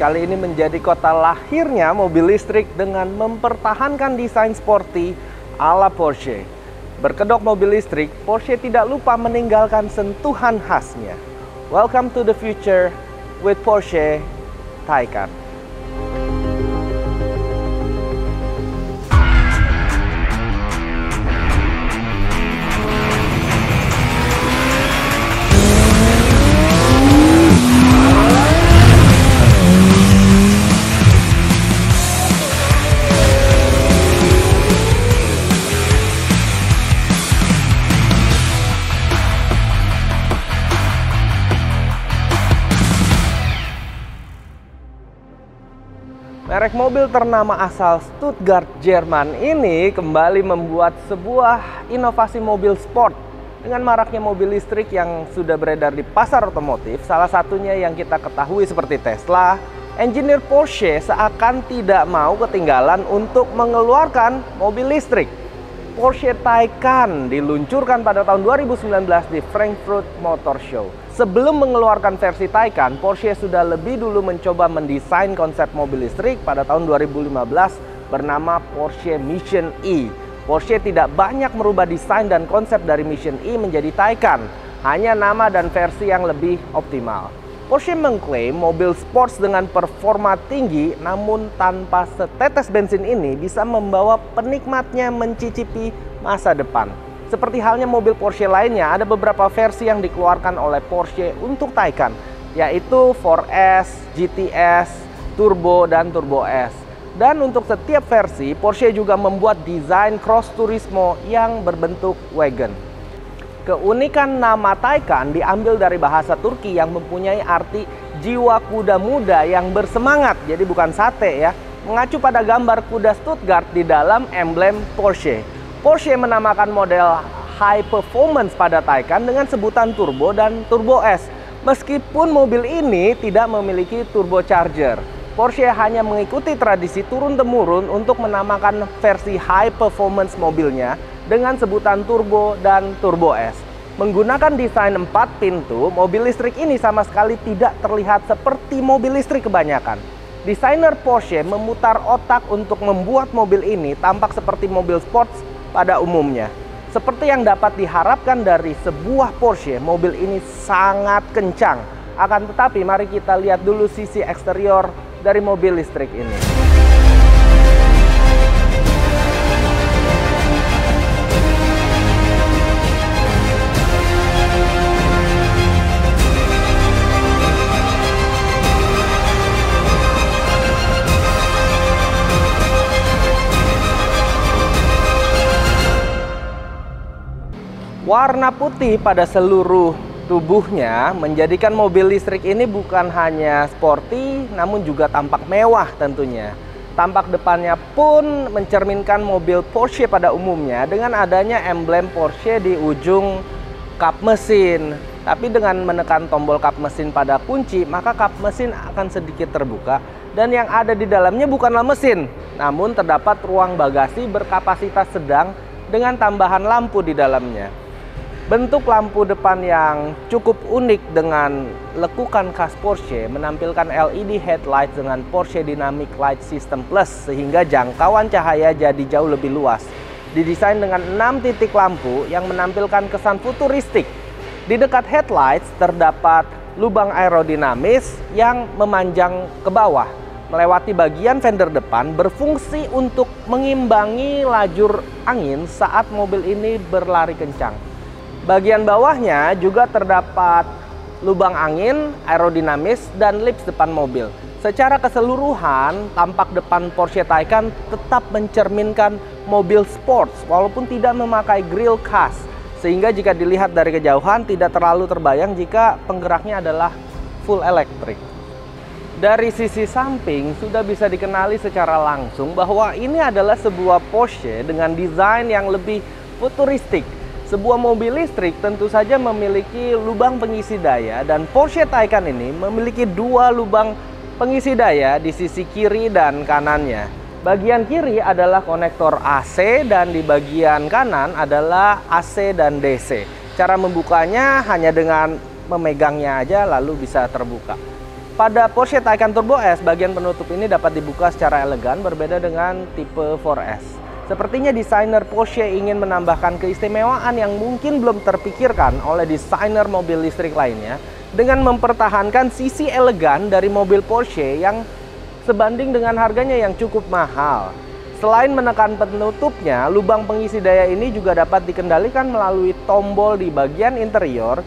kali ini menjadi kota lahirnya mobil listrik dengan mempertahankan desain sporty ala Porsche. Berkedok mobil listrik, Porsche tidak lupa meninggalkan sentuhan khasnya. Welcome to the future with Porsche Taycan. Merek mobil ternama asal Stuttgart, Jerman ini kembali membuat sebuah inovasi mobil sport dengan maraknya mobil listrik yang sudah beredar di pasar otomotif. Salah satunya yang kita ketahui seperti Tesla. Engineer Porsche seakan tidak mau ketinggalan untuk mengeluarkan mobil listrik. Porsche Taycan diluncurkan pada tahun 2019 di Frankfurt Motor Show. Sebelum mengeluarkan versi Taycan, Porsche sudah lebih dulu mencoba mendesain konsep mobil listrik pada tahun 2015 bernama Porsche Mission E. Porsche tidak banyak merubah desain dan konsep dari Mission E menjadi Taycan, hanya nama dan versi yang lebih optimal. Porsche mengklaim mobil sports dengan performa tinggi namun tanpa setetes bensin ini bisa membawa penikmatnya mencicipi masa depan. Seperti halnya mobil Porsche lainnya, ada beberapa versi yang dikeluarkan oleh Porsche untuk Taycan, yaitu 4S, GTS, Turbo, dan Turbo S. Dan untuk setiap versi, Porsche juga membuat desain Cross Turismo yang berbentuk wagon. Keunikan nama Taycan diambil dari bahasa Turki yang mempunyai arti jiwa kuda muda yang bersemangat, jadi bukan sate ya, mengacu pada gambar kuda Stuttgart di dalam emblem Porsche. Porsche menamakan model high performance pada Taycan dengan sebutan Turbo dan Turbo S. Meskipun mobil ini tidak memiliki turbocharger, Porsche hanya mengikuti tradisi turun-temurun untuk menamakan versi high performance mobilnya dengan sebutan Turbo dan Turbo S. Menggunakan desain 4 pintu, mobil listrik ini sama sekali tidak terlihat seperti mobil listrik kebanyakan. Desainer Porsche memutar otak untuk membuat mobil ini tampak seperti mobil sports pada umumnya. Seperti yang dapat diharapkan dari sebuah Porsche, mobil ini sangat kencang. Akan tetapi mari kita lihat dulu sisi eksterior dari mobil listrik ini. Warna putih pada seluruh tubuhnya menjadikan mobil listrik ini bukan hanya sporty, namun juga tampak mewah tentunya. Tampak depannya pun mencerminkan mobil Porsche pada umumnya dengan adanya emblem Porsche di ujung kap mesin. Tapi dengan menekan tombol kap mesin pada kunci, maka kap mesin akan sedikit terbuka. Dan yang ada di dalamnya bukanlah mesin, namun terdapat ruang bagasi berkapasitas sedang dengan tambahan lampu di dalamnya. Bentuk lampu depan yang cukup unik dengan lekukan khas Porsche menampilkan LED headlight dengan Porsche Dynamic Light System Plus sehingga jangkauan cahaya jadi jauh lebih luas. Didesain dengan 6 titik lampu yang menampilkan kesan futuristik. Di dekat headlights terdapat lubang aerodinamis yang memanjang ke bawah, melewati bagian fender depan berfungsi untuk mengimbangi lajur angin saat mobil ini berlari kencang. Bagian bawahnya juga terdapat lubang angin, aerodinamis, dan lips depan mobil. Secara keseluruhan, tampak depan Porsche Taycan tetap mencerminkan mobil sports walaupun tidak memakai grill khas. Sehingga jika dilihat dari kejauhan tidak terlalu terbayang jika penggeraknya adalah full electric. Dari sisi samping sudah bisa dikenali secara langsung bahwa ini adalah sebuah Porsche dengan desain yang lebih futuristik. Sebuah mobil listrik tentu saja memiliki lubang pengisi daya dan Porsche Taycan ini memiliki 2 lubang pengisi daya di sisi kiri dan kanannya. Bagian kiri adalah konektor AC dan di bagian kanan adalah AC dan DC. Cara membukanya hanya dengan memegangnya aja lalu bisa terbuka. Pada Porsche Taycan Turbo S, bagian penutup ini dapat dibuka secara elegan berbeda dengan tipe 4S. Sepertinya desainer Porsche ingin menambahkan keistimewaan yang mungkin belum terpikirkan oleh desainer mobil listrik lainnya dengan mempertahankan sisi elegan dari mobil Porsche yang sebanding dengan harganya yang cukup mahal. Selain menekan penutupnya, lubang pengisi daya ini juga dapat dikendalikan melalui tombol di bagian interior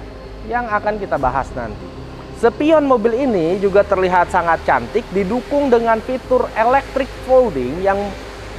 yang akan kita bahas nanti. Spion mobil ini juga terlihat sangat cantik, didukung dengan fitur electric folding yang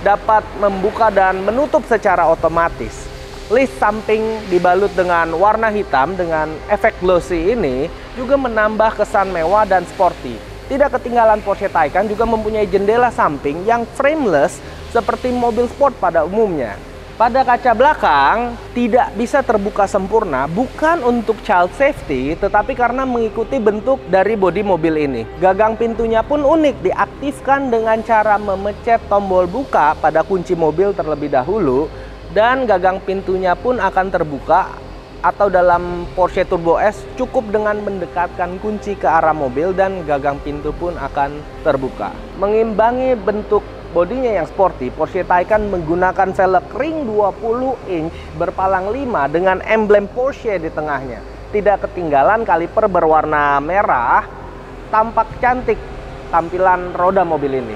dapat membuka dan menutup secara otomatis. List samping dibalut dengan warna hitam dengan efek glossy ini juga menambah kesan mewah dan sporty. Tidak ketinggalan, Porsche Taycan juga mempunyai jendela samping yang frameless seperti mobil sport pada umumnya. Pada kaca belakang tidak bisa terbuka sempurna, bukan untuk child safety, tetapi karena mengikuti bentuk dari bodi mobil ini. Gagang pintunya pun unik, diaktifkan dengan cara memencet tombol buka pada kunci mobil terlebih dahulu, dan gagang pintunya pun akan terbuka, atau dalam Porsche Turbo S cukup dengan mendekatkan kunci ke arah mobil dan gagang pintu pun akan terbuka. Mengimbangi bentuk bodinya yang sporty, Porsche Taycan menggunakan velg ring 20 inch berpalang 5 dengan emblem Porsche di tengahnya. Tidak ketinggalan kaliper berwarna merah, tampak cantik tampilan roda mobil ini.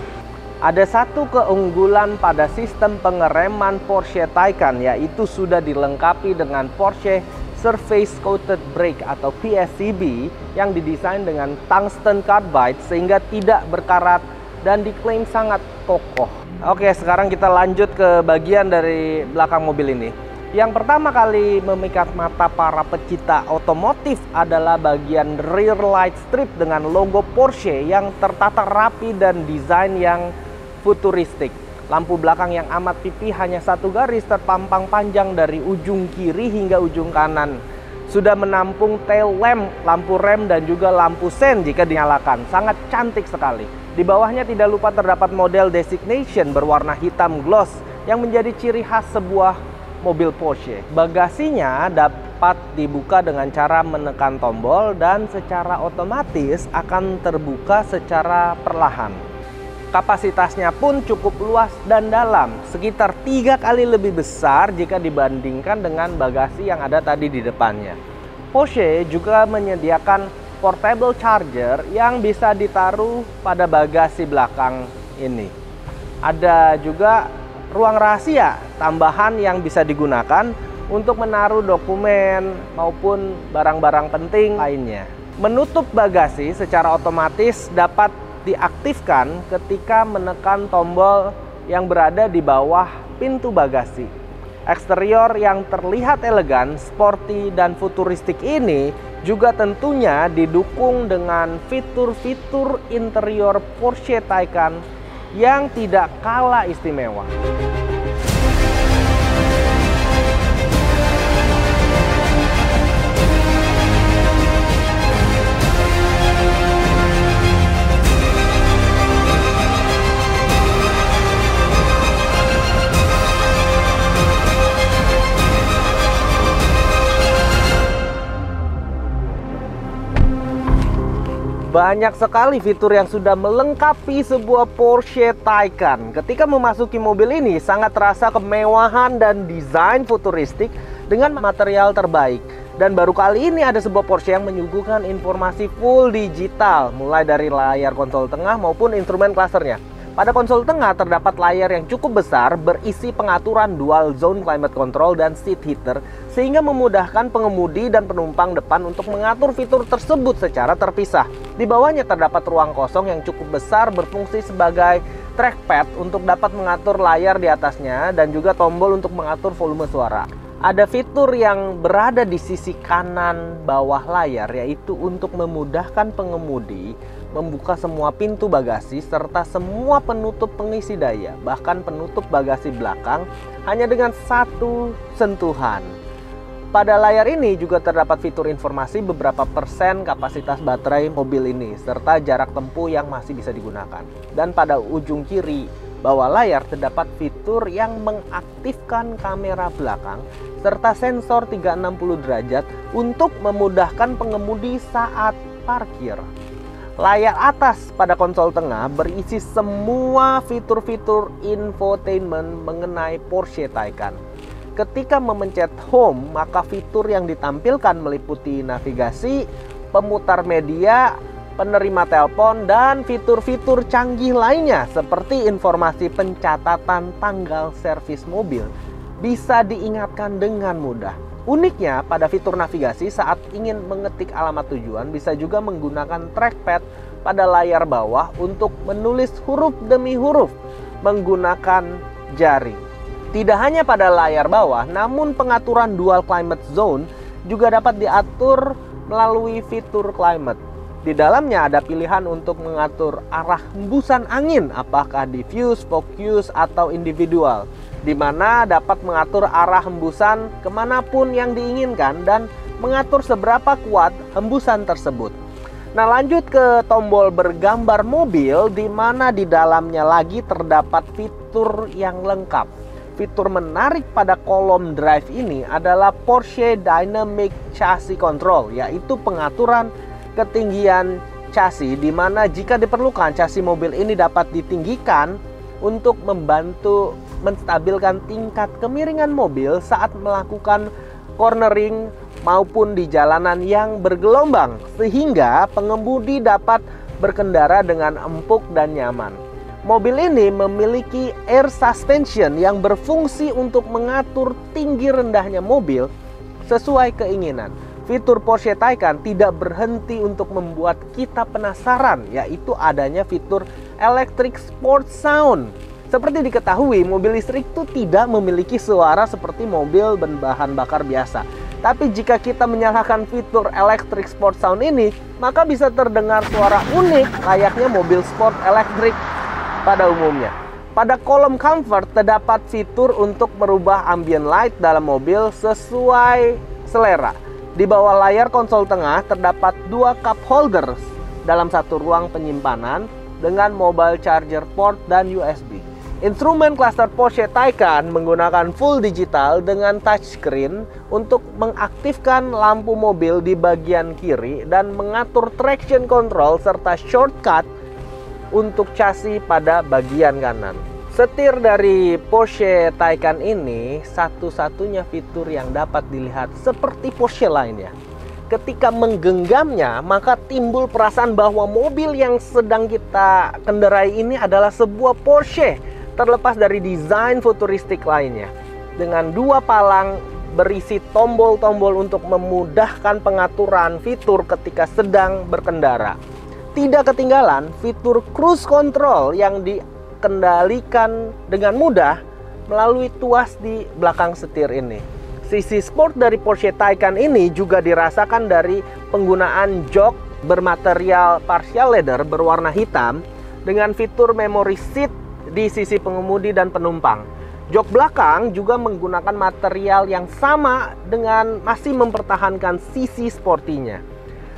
Ada satu keunggulan pada sistem pengereman Porsche Taycan, yaitu sudah dilengkapi dengan Porsche Surface Coated Brake atau PSCB yang didesain dengan tungsten carbide sehingga tidak berkarat dan diklaim sangat kokoh. Oke, sekarang kita lanjut ke bagian dari belakang mobil ini. Yang pertama kali memikat mata para pecinta otomotif adalah bagian rear light strip dengan logo Porsche yang tertata rapi dan desain yang futuristik. Lampu belakang yang amat pipih hanya satu garis terpampang panjang dari ujung kiri hingga ujung kanan. Sudah menampung tail lamp, lampu rem, dan juga lampu sen jika dinyalakan. Sangat cantik sekali. Di bawahnya tidak lupa terdapat model designation berwarna hitam gloss yang menjadi ciri khas sebuah mobil Porsche. Bagasinya dapat dibuka dengan cara menekan tombol dan secara otomatis akan terbuka secara perlahan. Kapasitasnya pun cukup luas dan dalam, sekitar 3 kali lebih besar jika dibandingkan dengan bagasi yang ada tadi di depannya. Porsche juga menyediakan portable charger yang bisa ditaruh pada bagasi belakang ini. Ada juga ruang rahasia tambahan yang bisa digunakan untuk menaruh dokumen maupun barang-barang penting lainnya. Menutup bagasi secara otomatis dapat diaktifkan ketika menekan tombol yang berada di bawah pintu bagasi. Eksterior yang terlihat elegan, sporty, dan futuristik ini juga tentunya didukung dengan fitur-fitur interior Porsche Taycan yang tidak kalah istimewa. Banyak sekali fitur yang sudah melengkapi sebuah Porsche Taycan. Ketika memasuki mobil ini sangat terasa kemewahan dan desain futuristik dengan material terbaik. Dan baru kali ini ada sebuah Porsche yang menyuguhkan informasi full digital, mulai dari layar konsol tengah maupun instrumen klasernya. Pada konsol tengah terdapat layar yang cukup besar berisi pengaturan dual zone climate control dan seat heater, sehingga memudahkan pengemudi dan penumpang depan untuk mengatur fitur tersebut secara terpisah. Di bawahnya terdapat ruang kosong yang cukup besar berfungsi sebagai trackpad untuk dapat mengatur layar di atasnya dan juga tombol untuk mengatur volume suara. Ada fitur yang berada di sisi kanan bawah layar, yaitu untuk memudahkan pengemudi membuka semua pintu bagasi serta semua penutup pengisi daya, bahkan penutup bagasi belakang hanya dengan satu sentuhan. Pada layar ini juga terdapat fitur informasi beberapa persen kapasitas baterai mobil ini serta jarak tempuh yang masih bisa digunakan. Dan pada ujung kiri bawah layar terdapat fitur yang mengaktifkan kamera belakang serta sensor 360 derajat untuk memudahkan pengemudi saat parkir. Layar atas pada konsol tengah berisi semua fitur-fitur infotainment mengenai Porsche Taycan. Ketika memencet home, maka fitur yang ditampilkan meliputi navigasi, pemutar media, penerima telepon, dan fitur-fitur canggih lainnya seperti informasi pencatatan tanggal servis mobil bisa diingatkan dengan mudah. Uniknya, pada fitur navigasi saat ingin mengetik alamat tujuan bisa juga menggunakan trackpad pada layar bawah untuk menulis huruf demi huruf menggunakan jari. Tidak hanya pada layar bawah, namun pengaturan dual climate zone juga dapat diatur melalui fitur climate. Di dalamnya ada pilihan untuk mengatur arah hembusan angin, apakah diffuse, focus, atau individual, di mana dapat mengatur arah hembusan kemanapun yang diinginkan dan mengatur seberapa kuat hembusan tersebut. Nah, lanjut ke tombol bergambar mobil, di mana di dalamnya lagi terdapat fitur yang lengkap. Fitur menarik pada kolom drive ini adalah Porsche Dynamic Chassis Control, yaitu pengaturan ketinggian chassis, di mana jika diperlukan chassis mobil ini dapat ditinggikan untuk membantu menstabilkan tingkat kemiringan mobil saat melakukan cornering maupun di jalanan yang bergelombang, sehingga pengemudi dapat berkendara dengan empuk dan nyaman. Mobil ini memiliki air suspension yang berfungsi untuk mengatur tinggi rendahnya mobil sesuai keinginan. Fitur Porsche Taycan tidak berhenti untuk membuat kita penasaran, yaitu adanya fitur Electric Sport Sound. Seperti diketahui, mobil listrik itu tidak memiliki suara seperti mobil berbahan bakar biasa. Tapi jika kita menyalakan fitur Electric Sport Sound ini, maka bisa terdengar suara unik layaknya mobil sport elektrik pada umumnya. Pada kolom comfort terdapat fitur untuk merubah ambient light dalam mobil sesuai selera. Di bawah layar konsol tengah terdapat dua cup holders dalam satu ruang penyimpanan dengan mobile charger port dan USB. Instrumen cluster Porsche Taycan menggunakan full digital dengan touchscreen untuk mengaktifkan lampu mobil di bagian kiri dan mengatur traction control serta shortcut untuk chassis pada bagian kanan. Setir dari Porsche Taycan ini satu-satunya fitur yang dapat dilihat seperti Porsche lainnya. Ketika menggenggamnya, maka timbul perasaan bahwa mobil yang sedang kita kendarai ini adalah sebuah Porsche, terlepas dari desain futuristik lainnya. Dengan dua palang berisi tombol-tombol untuk memudahkan pengaturan fitur ketika sedang berkendara. Tidak ketinggalan fitur cruise control yang dikendalikan dengan mudah melalui tuas di belakang setir ini. Sisi sport dari Porsche Taycan ini juga dirasakan dari penggunaan jok bermaterial partial leather berwarna hitam dengan fitur memory seat di sisi pengemudi dan penumpang. Jok belakang juga menggunakan material yang sama dengan masih mempertahankan sisi sportinya.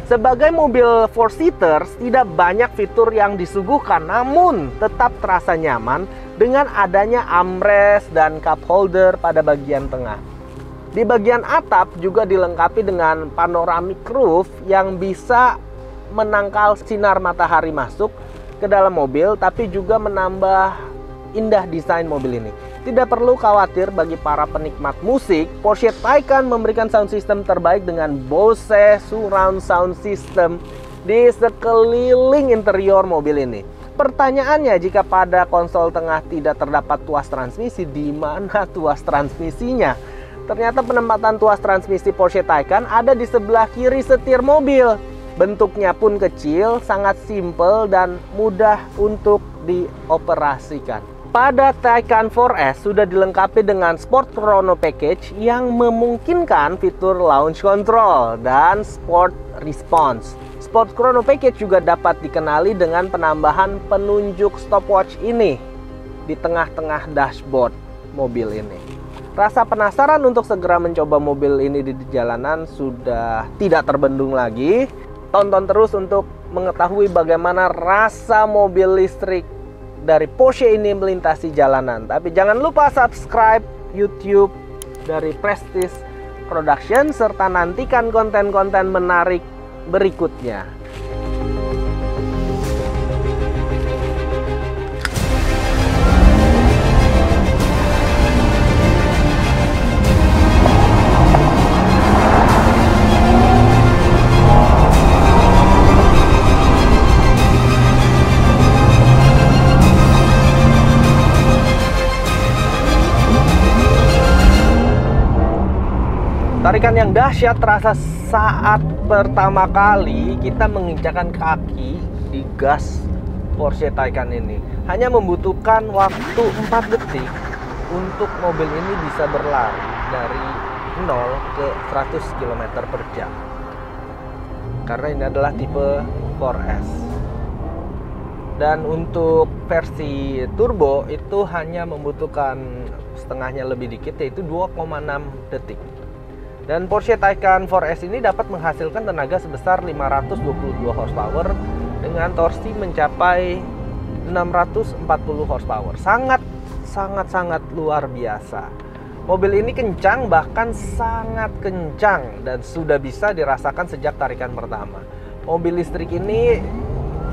Sebagai mobil 4-seater, tidak banyak fitur yang disuguhkan, namun tetap terasa nyaman dengan adanya armrest dan cup holder pada bagian tengah. Di bagian atap juga dilengkapi dengan panoramic roof yang bisa menangkal sinar matahari masuk ke dalam mobil, tapi juga menambah indah desain mobil ini. Tidak perlu khawatir bagi para penikmat musik, Porsche Taycan memberikan sound system terbaik dengan Bose Surround Sound System di sekeliling interior mobil ini. Pertanyaannya, jika pada konsol tengah tidak terdapat tuas transmisi, di mana tuas transmisinya? Ternyata penempatan tuas transmisi Porsche Taycan ada di sebelah kiri setir mobil. Bentuknya pun kecil, sangat simpel dan mudah untuk dioperasikan. Pada Taycan 4S sudah dilengkapi dengan Sport Chrono Package yang memungkinkan fitur launch control dan sport response. Sport Chrono Package juga dapat dikenali dengan penambahan penunjuk stopwatch ini di tengah-tengah dashboard mobil ini. Rasa penasaran untuk segera mencoba mobil ini di jalanan sudah tidak terbendung lagi. Tonton terus untuk mengetahui bagaimana rasa mobil listrik dari Porsche ini melintasi jalanan. Tapi jangan lupa subscribe YouTube dari Prestige Production serta nantikan konten-konten menarik berikutnya. Tarikan yang dahsyat terasa saat pertama kali kita menginjakkan kaki di gas Porsche Taycan ini. Hanya membutuhkan waktu 4 detik untuk mobil ini bisa berlari dari 0 ke 100 km per jam. Karena ini adalah tipe 4S. Dan untuk versi turbo itu hanya membutuhkan setengahnya lebih dikit, yaitu 2,6 detik. Dan Porsche Taycan 4S ini dapat menghasilkan tenaga sebesar 522 horsepower dengan torsi mencapai 640 horsepower. Sangat luar biasa. Mobil ini kencang, bahkan sangat kencang, dan sudah bisa dirasakan sejak tarikan pertama. Mobil listrik ini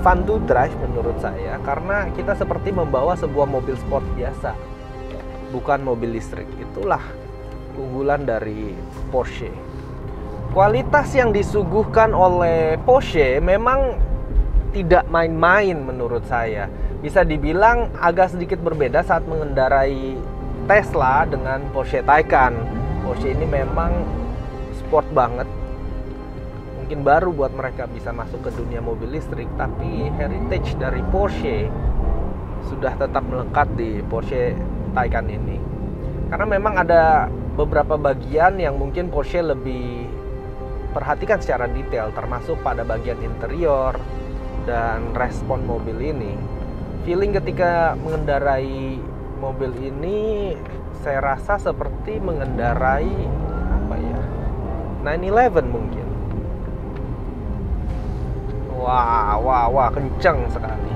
fun to drive menurut saya, karena kita seperti membawa sebuah mobil sport biasa, bukan mobil listrik. Itulah keunggulan dari Porsche. Kualitas yang disuguhkan oleh Porsche memang tidak main-main menurut saya. Bisa dibilang agak sedikit berbeda saat mengendarai Tesla dengan Porsche Taycan. Porsche ini memang sport banget. Mungkin baru buat mereka bisa masuk ke dunia mobil listrik, tapi heritage dari Porsche sudah tetap melekat di Porsche Taycan ini. Karena memang ada beberapa bagian yang mungkin Porsche lebih perhatikan secara detail, termasuk pada bagian interior dan respon mobil ini. Feeling ketika mengendarai mobil ini saya rasa seperti mengendarai 911 mungkin. Wah, kencang sekali.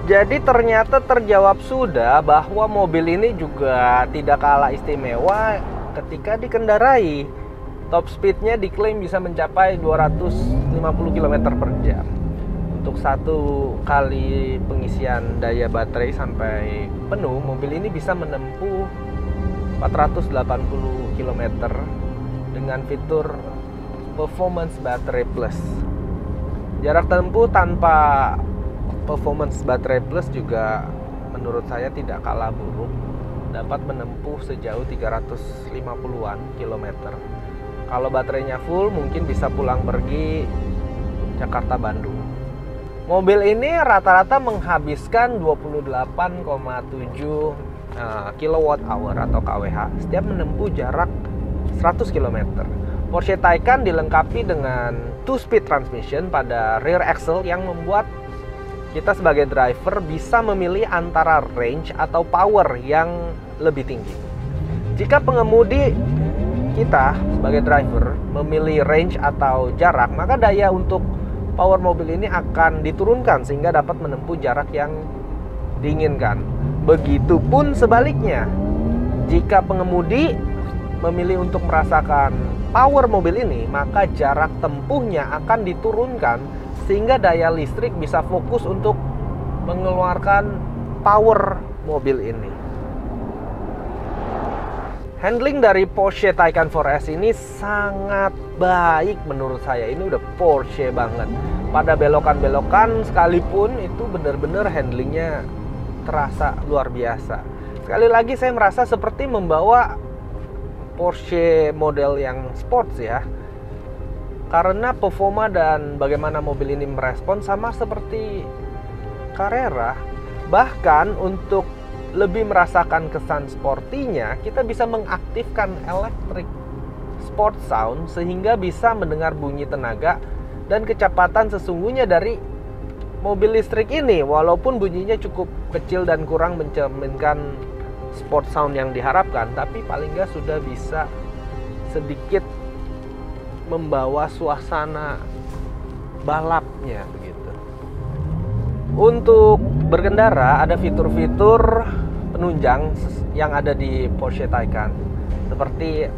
Jadi ternyata terjawab sudah bahwa mobil ini juga tidak kalah istimewa ketika dikendarai. Top speednya diklaim bisa mencapai 250 km per jam. Untuk satu kali pengisian daya baterai sampai penuh, mobil ini bisa menempuh 480 km dengan fitur Performance Battery Plus. Jarak tempuh tanpa Performance Battery Plus juga menurut saya tidak kalah buruk, dapat menempuh sejauh 350-an kilometer. Kalau baterainya full mungkin bisa pulang pergi Jakarta-Bandung. Mobil ini rata-rata menghabiskan 28,7 kWh atau kWh setiap menempuh jarak 100 km. Porsche Taycan dilengkapi dengan 2-speed transmission pada rear axle yang membuat kita sebagai driver bisa memilih antara range atau power yang lebih tinggi. Jika pengemudi kita sebagai driver memilih range atau jarak, maka daya untuk power mobil ini akan diturunkan sehingga dapat menempuh jarak yang diinginkan. Begitupun sebaliknya, jika pengemudi memilih untuk merasakan power mobil ini, maka jarak tempuhnya akan diturunkan sehingga daya listrik bisa fokus untuk mengeluarkan power mobil ini. Handling dari Porsche Taycan 4S ini sangat baik menurut saya. Ini udah Porsche banget. Pada belokan-belokan sekalipun itu benar-benar handlingnya terasa luar biasa. Sekali lagi saya merasa seperti membawa Porsche model yang sports ya. Karena performa dan bagaimana mobil ini merespon sama seperti Carrera. Bahkan untuk lebih merasakan kesan sportinya, kita bisa mengaktifkan electric sport sound sehingga bisa mendengar bunyi tenaga dan kecepatan sesungguhnya dari mobil listrik ini. Walaupun bunyinya cukup kecil dan kurang mencerminkan sport sound yang diharapkan, tapi paling nggak sudah bisa sedikit membawa suasana balapnya begitu. Untuk berkendara ada fitur-fitur penunjang yang ada di Porsche Taycan seperti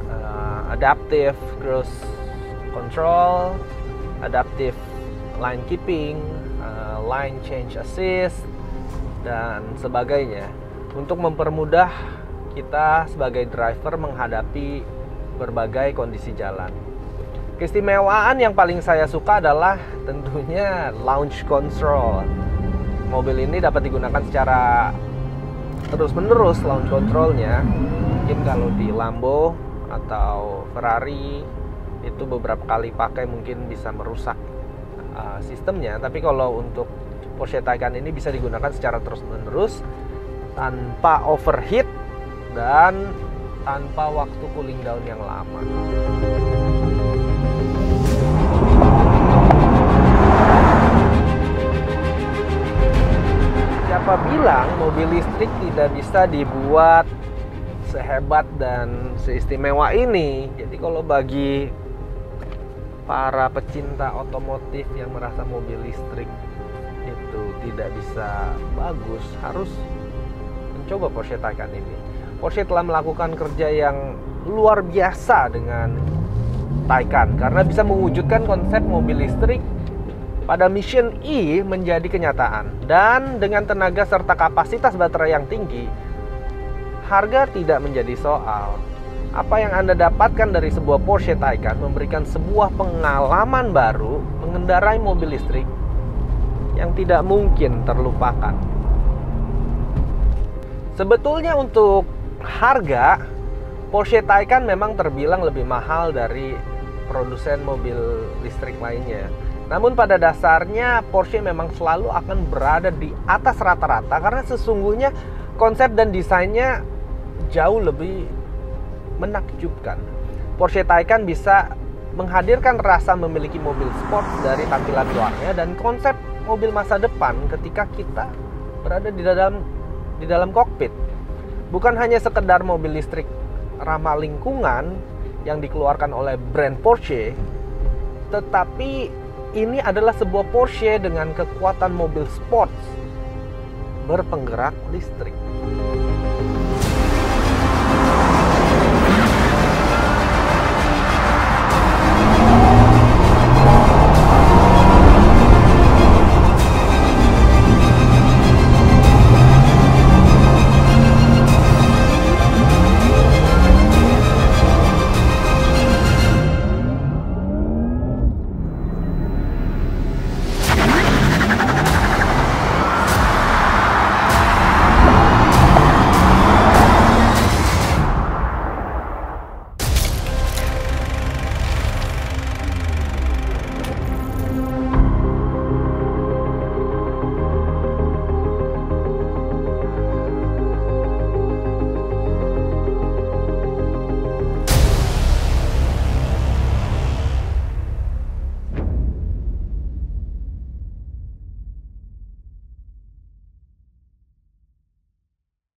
adaptive cruise control, adaptive line keeping, line change assist dan sebagainya untuk mempermudah kita sebagai driver menghadapi berbagai kondisi jalan. Keistimewaan yang paling saya suka adalah tentunya launch control. Mobil ini dapat digunakan secara terus-menerus launch controlnya. Mungkin kalau di Lambo atau Ferrari itu beberapa kali pakai mungkin bisa merusak sistemnya. Tapi kalau untuk Porsche Taycan ini bisa digunakan secara terus-menerus tanpa overheat dan tanpa waktu cooling down yang lama. Siapa bilang mobil listrik tidak bisa dibuat sehebat dan seistimewa ini? Jadi kalau bagi para pecinta otomotif yang merasa mobil listrik itu tidak bisa bagus, harus mencoba Porsche Taycan ini. Porsche telah melakukan kerja yang luar biasa dengan Taycan karena bisa mewujudkan konsep mobil listrik pada Mission E menjadi kenyataan. Dan dengan tenaga serta kapasitas baterai yang tinggi, harga tidak menjadi soal. Apa yang Anda dapatkan dari sebuah Porsche Taycan memberikan sebuah pengalaman baru mengendarai mobil listrik yang tidak mungkin terlupakan. Sebetulnya untuk harga, Porsche Taycan memang terbilang lebih mahal dari produsen mobil listrik lainnya. Namun pada dasarnya Porsche memang selalu akan berada di atas rata-rata karena sesungguhnya konsep dan desainnya jauh lebih menakjubkan. Porsche Taycan bisa menghadirkan rasa memiliki mobil sport dari tampilan luarnya dan konsep mobil masa depan ketika kita berada di dalam kokpit. Bukan hanya sekedar mobil listrik ramah lingkungan yang dikeluarkan oleh brand Porsche, tetapi ini adalah sebuah Porsche dengan kekuatan mobil sports berpenggerak listrik.